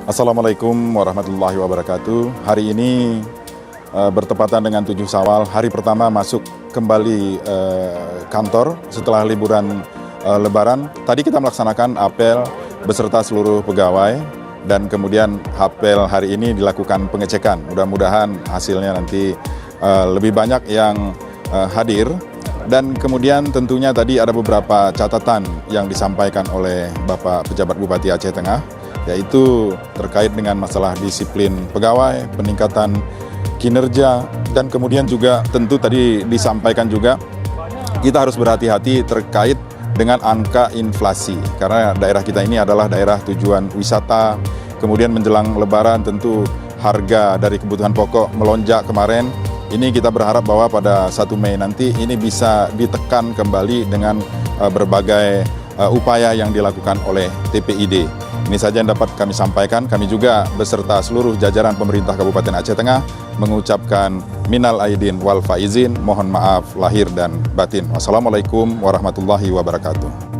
Assalamualaikum warahmatullahi wabarakatuh. Hari ini bertepatan dengan 7 Syawal, hari pertama masuk kembali kantor setelah liburan Lebaran. Tadi kita melaksanakan apel beserta seluruh pegawai dan kemudian apel hari ini dilakukan pengecekan. Mudah-mudahan hasilnya nanti lebih banyak yang hadir. Dan kemudian tentunya tadi ada beberapa catatan yang disampaikan oleh Bapak Pejabat Bupati Aceh Tengah, yaitu terkait dengan masalah disiplin pegawai, peningkatan kinerja, dan kemudian juga tentu tadi disampaikan juga kita harus berhati-hati terkait dengan angka inflasi, karena daerah kita ini adalah daerah tujuan wisata. Kemudian menjelang Lebaran tentu harga dari kebutuhan pokok melonjak kemarin. Ini kita berharap bahwa pada 1 Mei nanti ini bisa ditekan kembali dengan berbagai upaya yang dilakukan oleh TPID. Ini saja yang dapat kami sampaikan. Kami juga beserta seluruh jajaran pemerintah Kabupaten Aceh Tengah mengucapkan minal aidin wal faizin, mohon maaf lahir dan batin. Wassalamualaikum warahmatullahi wabarakatuh.